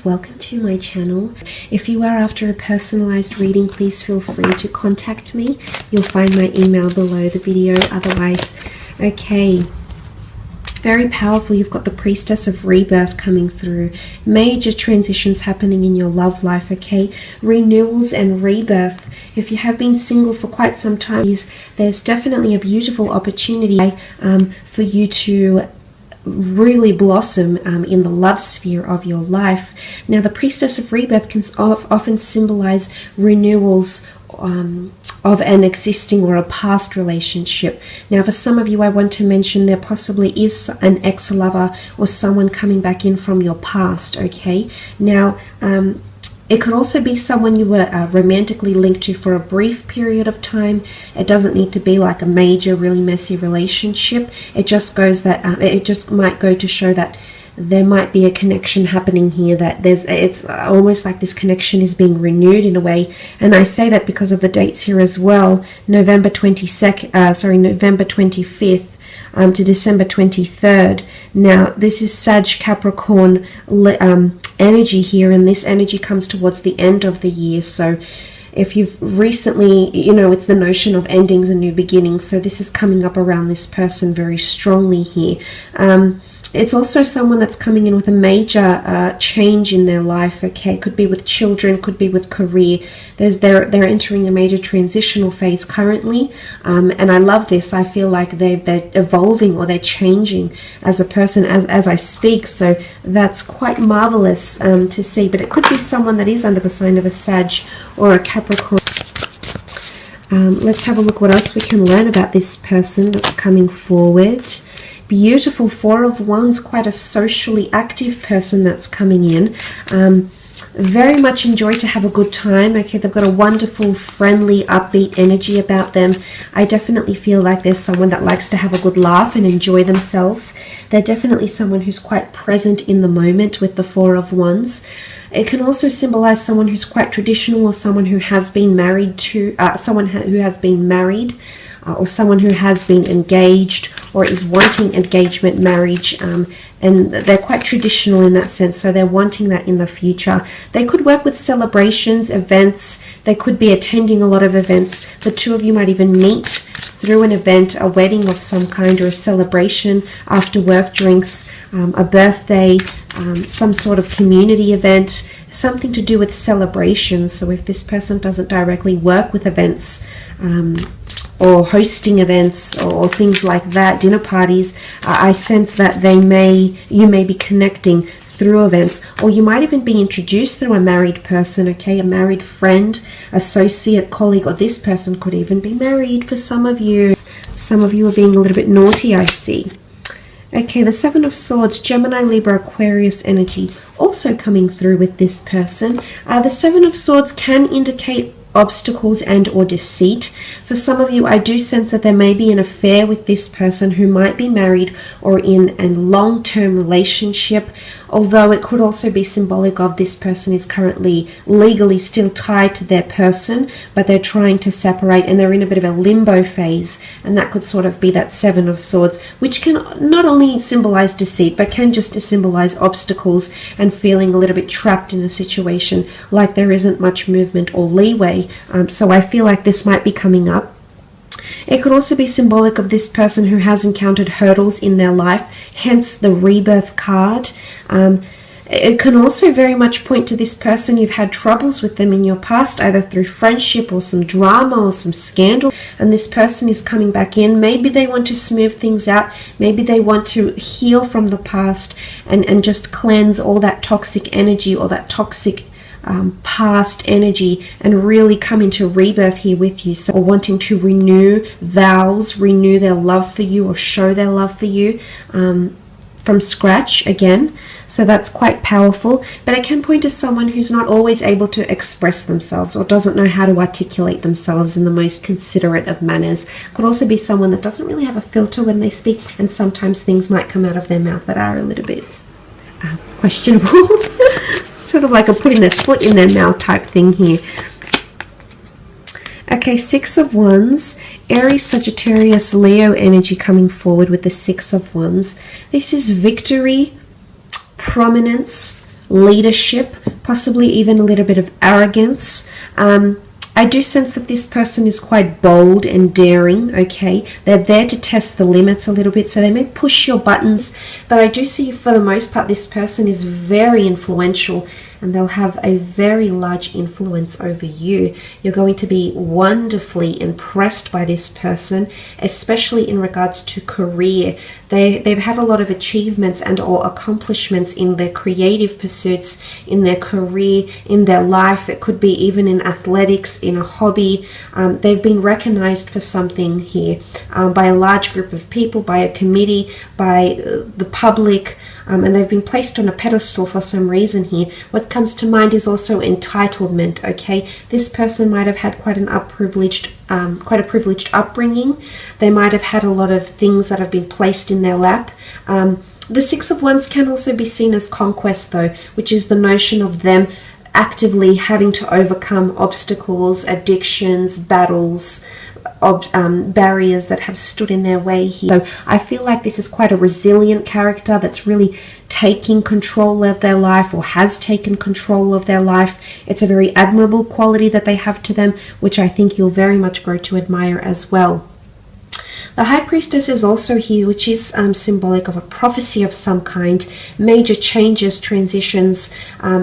Welcome to my channel. If you are after a personalized reading, please feel free to contact me. You'll find my email below the video. Otherwise, okay, very powerful. You've got the Priestess of Rebirth coming through. Major transitions happening in your love life, okay? Renewals and rebirth. If you have been single for quite some time, there's definitely a beautiful opportunity for you to really blossom in the love sphere of your life. Now, the Priestess of Rebirth can often symbolize renewals of an existing or a past relationship. Now, for some of you, I want to mention there possibly is an ex-lover or someone coming back in from your past, okay? Now, it could also be someone you were romantically linked to for a brief period of time. It doesn't need to be like a major, really messy relationship. It just goes that it just might go to show that there might be a connection happening here. That it's almost like this connection is being renewed in a way. And I say that because of the dates here as well. November 25th. To December 23rd. Now, this is Sag Capricorn energy here, and this energy comes towards the end of the year. So if you've recently, it's the notion of endings and new beginnings. So this is coming up around this person very strongly here. It's also someone that's coming in with a major change in their life, okay? Could be with children, could be with career. They're entering a major transitional phase currently, and I love this. I feel like they're evolving or they're changing as a person as I speak, so that's quite marvelous to see. But it could be someone that is under the sign of a Sag or a Capricorn. Let's have a look what else we can learn about this person that's coming forward. Beautiful Four of Wands, quite a socially active person that's coming in. Very much enjoy to have a good time. Okay, they've got a wonderful, friendly, upbeat energy about them. I definitely feel like there's someone that likes to have a good laugh and enjoy themselves. They're definitely someone who's quite present in the moment with the Four of Wands. It can also symbolize someone who's quite traditional, or someone who has been married to, or someone who has been engaged or is wanting engagement, marriage, and they're quite traditional in that sense, so they're wanting that in the future. They could work with celebrations, events. They could be attending a lot of events. The two of you might even meet through an event, a wedding of some kind, or a celebration, after work drinks, a birthday, some sort of community event, something to do with celebration. So if this person doesn't directly work with events, or hosting events or things like that, dinner parties, I sense that you may be connecting through events, or you might even be introduced through a married person, okay, a married friend, associate, colleague, or this person could even be married for some of you. Some of you are being a little bit naughty, I see. Okay, the Seven of Swords, Gemini, Libra, Aquarius energy also coming through with this person. The Seven of Swords can indicate obstacles and or deceit. For some of you, I do sense that there may be an affair with this person who might be married or in a long-term relationship, although it could also be symbolic of this person is currently legally still tied to their person, but they're trying to separate and they're in a bit of a limbo phase, and that could sort of be that Seven of Swords, which can not only symbolize deceit, but can just symbolize obstacles and feeling a little bit trapped in a situation, like there isn't much movement or leeway. So I feel like this might be coming up. It could also be symbolic of this person who has encountered hurdles in their life, hence the rebirth card. It can also very much point to this person. You've had troubles with them in your past, either through friendship or some drama or some scandal, and this person is coming back in. Maybe they want to smooth things out. Maybe they want to heal from the past and just cleanse all that toxic energy or that toxic past energy and really come into rebirth here with you. So, or wanting to renew vows, renew their love for you, or show their love for you from scratch again. So that's quite powerful, but it can point to someone who's not always able to express themselves or doesn't know how to articulate themselves in the most considerate of manners. Could also be someone that doesn't really have a filter when they speak, and sometimes things might come out of their mouth that are a little bit questionable. Sort of like a putting their foot in their mouth type thing here. Okay, Six of Wands, Aries, Sagittarius, Leo energy coming forward with the Six of Wands. This is victory, prominence, leadership, possibly even a little bit of arrogance. I do sense that this person is quite bold and daring, okay? They're there to test the limits a little bit, so they may push your buttons, but I do see for the most part this person is very influential, and they'll have a very large influence over you. You're going to be wonderfully impressed by this person, especially in regards to career. They've had a lot of achievements and or accomplishments in their creative pursuits, in their career, in their life. It could be even in athletics, in a hobby. They've been recognized for something here by a large group of people, by a committee, by the public, and they've been placed on a pedestal for some reason here. What comes to mind is also entitlement, okay? This person might have had quite a privileged upbringing. They might have had a lot of things that have been placed in their lap. The Six of Wands can also be seen as conquest though, which is the notion of them actively having to overcome obstacles, addictions, battles, barriers that have stood in their way here. So I feel like this is quite a resilient character that's really taking control of their life, or has taken control of their life. It's a very admirable quality that they have to them, which I think you'll very much grow to admire as well. The High Priestess is also here, which is symbolic of a prophecy of some kind, major changes, transitions.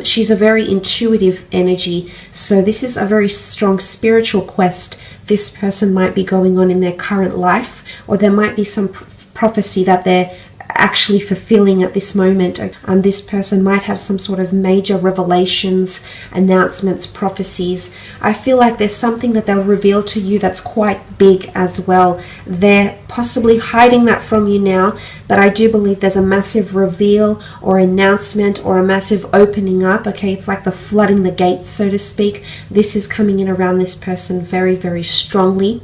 She's a very intuitive energy, so this is a very strong spiritual quest this person might be going on in their current life, or there might be some prophecy that they're actually fulfilling at this moment. This person might have some sort of major revelations, announcements, prophecies. I feel like there's something that they'll reveal to you that's quite big as well. They're possibly hiding that from you now, but I do believe there's a massive reveal or announcement or a massive opening up. Okay, it's like the flooding the gates, so to speak. This is coming in around this person very, very strongly.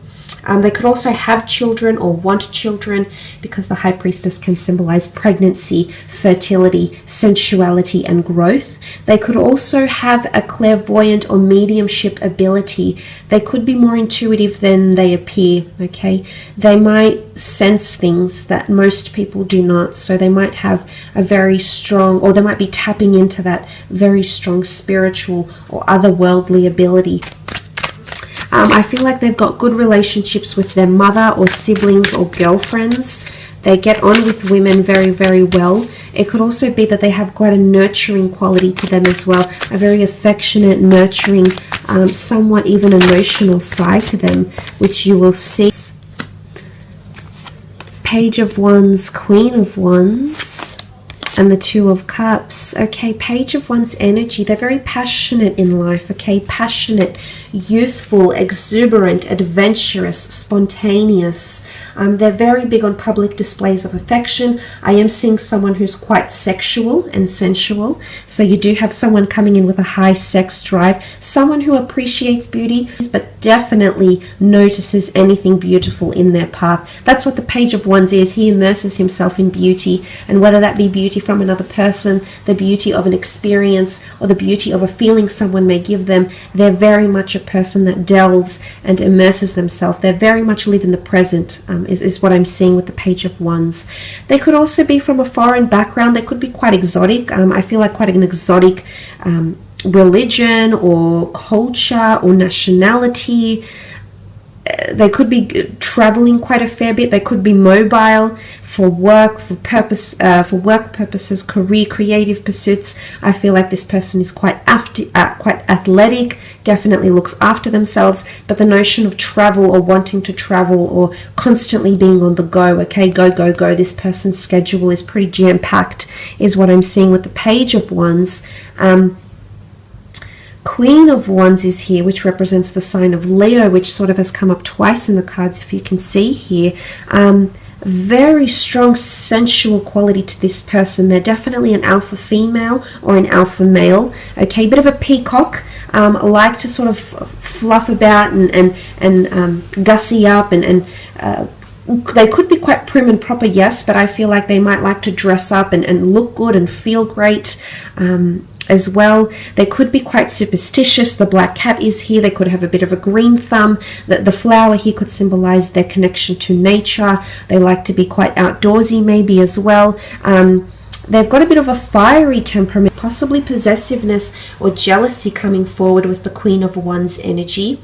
They could also have children or want children, because the High Priestess can symbolize pregnancy, fertility, sensuality, and growth. They could also have a clairvoyant or mediumship ability. They could be more intuitive than they appear, okay? They might sense things that most people do not, so they might have a very strong, or they might be tapping into that very strong spiritual or otherworldly ability. I feel like they've got good relationships with their mother or siblings or girlfriends. They get on with women very, very well. It could also be that they have quite a nurturing quality to them as well, a very affectionate, nurturing, somewhat even emotional side to them, which you will see. Page of Wands, Queen of Wands, and the Two of Cups. Okay, Page of Wands energy. They're very passionate in life, okay? Passionate, youthful, exuberant, adventurous, spontaneous. They're very big on public displays of affection. I am seeing someone who's quite sexual and sensual. So you do have someone coming in with a high sex drive. Someone who appreciates beauty, but definitely notices anything beautiful in their path. That's what the Page of Wands is. He immerses himself in beauty, and whether that be beauty from another person, the beauty of an experience, or the beauty of a feeling someone may give them, they're very much a person that delves and immerses themselves. They very much live in the present, is what I'm seeing with the Page of Wands. They could also be from a foreign background. They could be quite exotic. I feel like quite an exotic religion or culture or nationality. They could be traveling quite a fair bit. They could be mobile for work, for work purposes, career, creative pursuits. I feel like this person is quite athletic, definitely looks after themselves, but the notion of travel or wanting to travel or constantly being on the go, okay, go, go, go, this person's schedule is pretty jam-packed, is what I'm seeing with the Page of Wands. Queen of Wands is here, which represents the sign of Leo, which sort of has come up twice in the cards, if you can see here. Very strong sensual quality to this person. They're definitely an alpha female or an alpha male. Okay, bit of a peacock. Like to sort of fluff about and gussy up and they could be quite prim and proper, yes, but I feel like they might like to dress up and look good and feel great as well. They could be quite superstitious. The black cat is here. They could have a bit of a green thumb. The flower here could symbolize their connection to nature. They like to be quite outdoorsy maybe as well. They've got a bit of a fiery temperament, possibly possessiveness or jealousy coming forward with the Queen of Wands energy.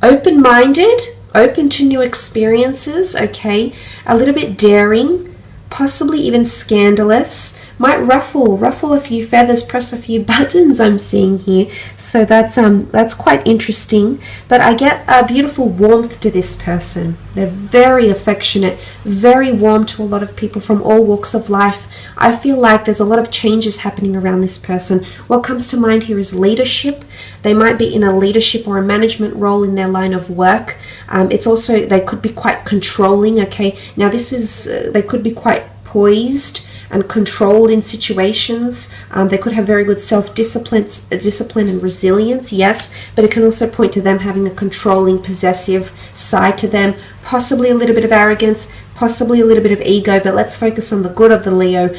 Open-minded, open to new experiences, okay? A little bit daring, possibly even scandalous. Might ruffle a few feathers, press a few buttons, I'm seeing here. So that's quite interesting. But I get a beautiful warmth to this person. They're very affectionate, very warm to a lot of people from all walks of life. I feel like there's a lot of changes happening around this person. What comes to mind here is leadership. They might be in a leadership or a management role in their line of work. It's also, they could be quite controlling, okay? Now this is, they could be quite poised and controlled in situations. They could have very good self-discipline and resilience, yes, but it can also point to them having a controlling, possessive side to them, possibly a little bit of arrogance, possibly a little bit of ego, but let's focus on the good of the Leo.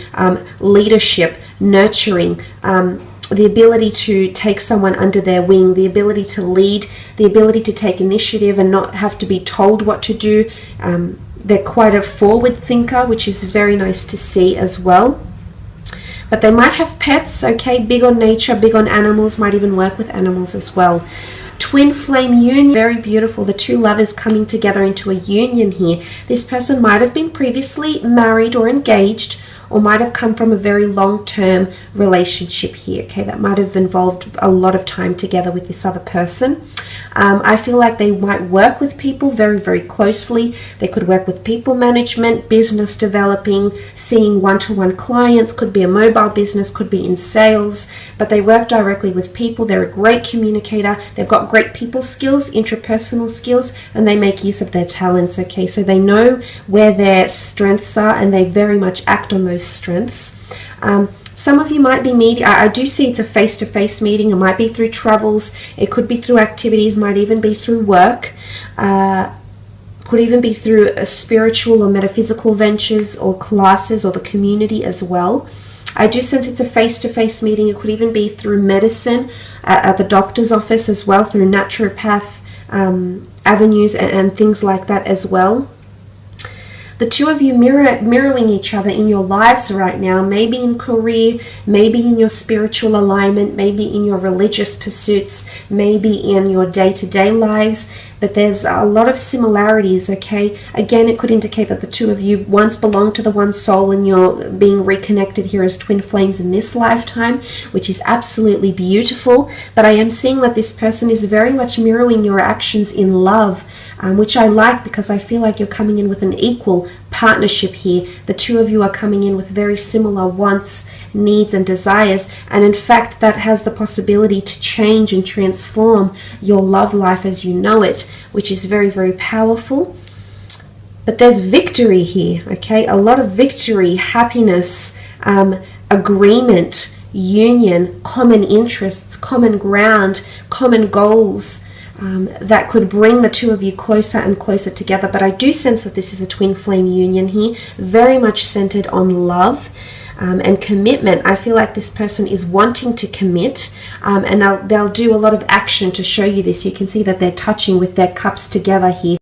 Leadership, nurturing, the ability to take someone under their wing, the ability to lead, the ability to take initiative and not have to be told what to do. They're quite a forward thinker, which is very nice to see as well. But they might have pets, okay, big on nature, big on animals, might even work with animals as well. Twin flame union, very beautiful. The two lovers coming together into a union here. This person might have been previously married or engaged, or might have come from a very long-term relationship here, okay? That might have involved a lot of time together with this other person. I feel like they might work with people very, very closely. They could work with people management, business developing, seeing one-to-one clients, could be a mobile business, could be in sales, but they work directly with people. They're a great communicator. They've got great people skills, intrapersonal skills, and they make use of their talents, okay? So they know where their strengths are and they very much act on those strengths. Some of you might be meeting, I do see it's a face-to-face meeting. It might be through travels, it could be through activities, might even be through work, could even be through a spiritual or metaphysical ventures or classes or the community as well. I do sense it's a face-to-face meeting. It could even be through medicine, at the doctor's office as well, through naturopath avenues and things like that as well. The two of you mirroring each other in your lives right now, maybe in career, maybe in your spiritual alignment, maybe in your religious pursuits, maybe in your day-to-day lives, but there's a lot of similarities, okay? Again, it could indicate that the two of you once belonged to the one soul and you're being reconnected here as twin flames in this lifetime, which is absolutely beautiful. But I am seeing that this person is very much mirroring your actions in love, which I like because I feel like you're coming in with an equal partnership here. The two of you are coming in with very similar wants, needs, and desires, and in fact that has the possibility to change and transform your love life as you know it, which is very, very powerful. But there's victory here, okay? A lot of victory, happiness, agreement, union, common interests, common ground, common goals, that could bring the two of you closer and closer together. But I do sense that this is a twin flame union here, very much centered on love and commitment. I feel like this person is wanting to commit, and they'll do a lot of action to show you this. You can see that they're touching with their cups together here.